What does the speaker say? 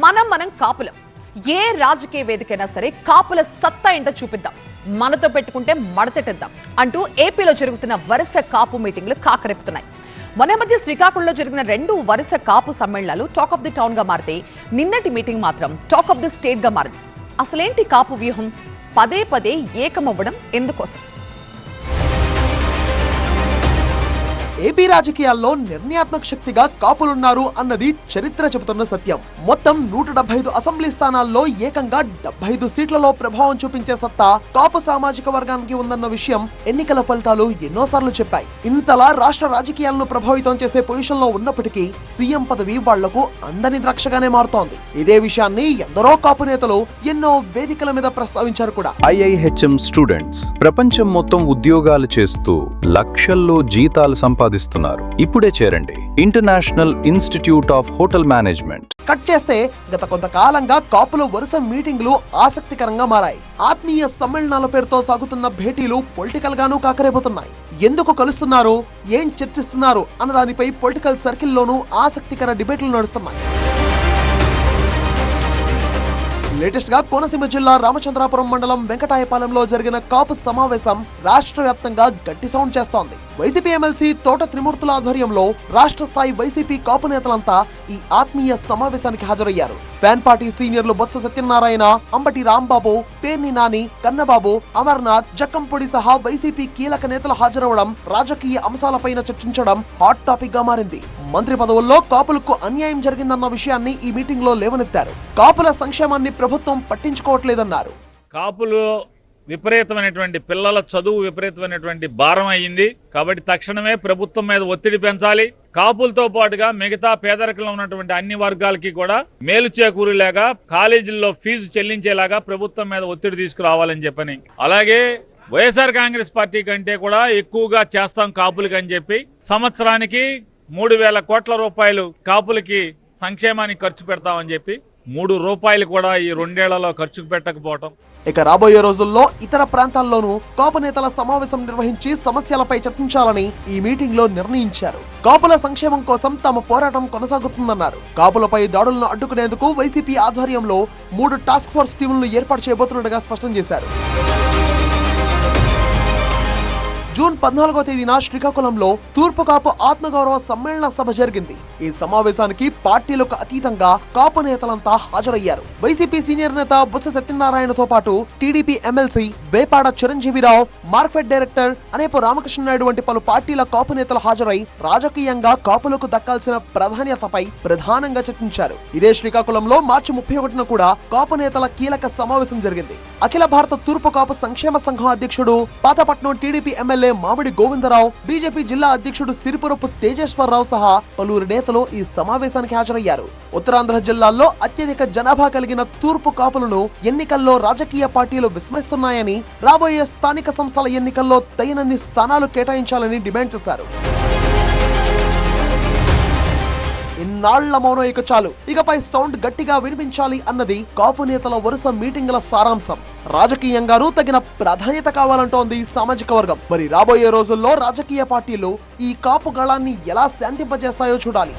మనం కాపులం. ఏ రాజకీయ వేదికైనా సరే కాపుల సత్తా ఏంటో చూపిద్దాం, మనతో పెట్టుకుంటే మడతెట్టేద్దాం అంటూ ఏపీలో జరుగుతున్న వరుస కాపు మీటింగ్లు కాకరెపుతున్నాయి. మొన్న మధ్య శ్రీకాకుళంలో జరిగిన 2 వరుస కాపు సమ్మేళనాలు టాక్ ఆఫ్ ది టౌన్ గా మారితే నిన్నటి మీటింగ్ మాత్రం టాక్ ఆఫ్ ది స్టేట్ గా మారింది. అసలేంటి కాపు వ్యూహం? పదే పదే ఏకమవ్వడం ఎందుకోసం? ఏపీ రాజకీయాల్లో నిర్ణయాత్మక శక్తిగా కాపులున్నారు అన్నది చరిత్ర చెబుతున్న సత్యం. మొత్తం 175 అసెంబ్లీ స్థానాల్లో ఏకంగా 75 సీట్లలో ప్రభావం చూపించే సత్తా కాపు సామాజిక వర్గానికి ఉందన్న విషయం ఎన్నికల ఫలితాలు ఎన్నోసార్లు చెప్పాయి. ఇంతలా రాష్ట్ర రాజకీయాలను ప్రభావితం చేసే పొజిషన్ లో ఉన్నప్పటికీ సీఎం పదవి వాళ్లకు అందని ద్రాక్షగానే మారుతోంది. ఇదే విషయాన్ని ఎందరో కాపు నేతలు ఎన్నో వేదికల మీద ప్రస్తావించారు కూడా. IIHM స్టూడెంట్స్ ప్రపంచం మొత్తం ఉద్యోగాలు చేస్తూ లక్షల్లో జీతాలు సంపాదిస్తున్నారు. ఇప్పుడే చేరండి international institute of hotel management. Cut చేస్తే గత కొంతకాలంగా కాపుల వరుస మీటింగ్లు ఆసక్తికరంగా మారాయి. ఆత్మీయ సమ్మేళనాల పేరుతో సాగుతున్న భేటీలు పొలిటికల్ గాను కాకరేపోతున్నాయి. ఎందుకు కలుస్తున్నారు, ఏం చర్చిస్తున్నారు అన్న దానిపై పొలిటికల్ సర్కిల్లోనూ ఆసక్తికర డిబేట్లు నడుస్తున్నాయి. లేటెస్ట్ గా కోనసీమ జిల్లా రామచంద్రాపురం మండలం వెంకటాయపాలెంలో జరిగిన కాపు సమావేశం రాష్ట్ర వ్యాప్తంగా గట్టి సౌండ్ చేస్తోంది. వైసీపీ ఎమ్మెల్సీ తోట త్రిమూర్తుల ఆధ్వర్యంలో రాష్ట్ర స్థాయి వైసీపీ కాపు నేతలంతా ఈ ఆత్మీయ సమావేశానికి హాజరయ్యారు. ఫ్యాన్ పార్టీ సీనియర్లు బొత్స సత్యనారాయణ, అంబటి రాంబాబు, పేర్ని నాని, కన్నబాబు, అమర్నాథ్, జక్కంపొడి సహా వైసీపీ కీలక నేతలు హాజరవడం, రాజకీయ అంశాలపైన చర్చించడం హాట్ టాపిక్ గా మారింది. మంత్రి పదవుల్లో కాపులకు అన్యాయం జరిగిందన్న విషయాన్ని ఈ మీటింగ్ లో లేవనెత్తారు. కాపుల సంక్షేమాన్ని ప్రభుత్వం పట్టించుకోవట్లేదన్నారు. కాపులు విపరీతమైనటువంటి పిల్లల చదువు విపరీతమైనటువంటి భారం అయ్యింది. కాబట్టి తక్షణమే ప్రభుత్వం మీద ఒత్తిడి పెంచాలి. కాపులతో పాటుగా మిగతా పేదరికంలో ఉన్నటువంటి అన్ని వర్గాలకి కూడా మేలు చేకూరేలాగా కాలేజీల్లో ఫీజు చెల్లించేలాగా ప్రభుత్వం మీద ఒత్తిడి తీసుకురావాలని చెప్పని, అలాగే వైఎస్ఆర్ కాంగ్రెస్ పార్టీ కంటే కూడా ఎక్కువగా చేస్తాం కాపులకి అని చెప్పి సంవత్సరానికి 3,000 కోట్ల రూపాయలు కాపులకి సంక్షేమానికి ఖర్చు పెడతామని చెప్పి 3 రూపాయలు కూడా ఈ 2 ఏళ్లలో ఖర్చు పెట్టకపోవటం. ఇక రాబోయే రోజుల్లో ఇతర ప్రాంతాల్లోనూ కాపు నేతల సమావేశం నిర్వహించి సమస్యలపై చర్చించాలని ఈ మీటింగ్ లో నిర్ణయించారు. కాపుల సంక్షేమం కోసం తమ పోరాటం కొనసాగుతుందన్నారు. కాపులపై దాడులను అడ్డుకునేందుకు వైసీపీ ఆధ్వర్యంలో 3 టాస్క్ ఫోర్స్ టీములను ఏర్పాటు చేయబోతున్నట్టుగా స్పష్టం చేశారు. జూన్ 14వ తేదీన శ్రీకాకుళంలో తూర్పు కాపు ఆత్మగౌరవ సమ్మేళన సభ జరిగింది. ఈ సమావేశానికి పార్టీలకు అతీతంగా కాపు నేతలంతా హాజరయ్యారు. వైసీపీ సీనియర్ నేత బొత్స సత్యనారాయణతో పాటు TDP MLC Vepada Chiranjeevi Rao, market director Anepu Ramakrishna Naidu వంటి పలు పార్టీల కాపు నేతలు హాజరై రాజకీయంగా కాపులకు దక్కాల్సిన ప్రాధాన్యతపై ప్రధానంగా చర్చించారు. ఇదే శ్రీకాకుళంలో మార్చి 31న కూడా కాపు నేతల కీలక సమావేశం జరిగింది. అఖిల భారత తూర్పు కాపు సంక్షేమ సంఘం అధ్యక్షుడు, పాతపట్నం టీడీపీ ఎమ్మెల్యే మామిడి గోవిందరావు, బీజేపీ జిల్లా అధ్యక్షుడు సిరిపురపు తేజేశ్వరరావు సహా పలువురు నేతలు ఈ సమావేశానికి హాజరయ్యారు. ఉత్తరాంధ్ర జిల్లాల్లో అత్యధిక జనాభా కలిగిన తూర్పు కాపులను ఎన్నికల్లో రాజకీయ పార్టీలు విస్మరిస్తున్నాయని, రాబోయే స్థానిక సంస్థల ఎన్నికల్లో తగినన్ని స్థానాలు కేటాయించాలని డిమాండ్ చేశారు. ఇన్నాళ్ల మౌనం ఇక చాలు, ఇకపై సౌండ్ గట్టిగా వినిపించాలి అన్నది కాపు నేతల వరుస మీటింగుల సారాంశం. రాజకీయంగానూ తగిన ప్రాధాన్యత కావాలంటోంది సామాజిక వర్గం. మరి రాబోయే రోజుల్లో రాజకీయ పార్టీలు ఈ కాపు గళాన్ని ఎలా శాంతింపజేస్తాయో చూడాలి.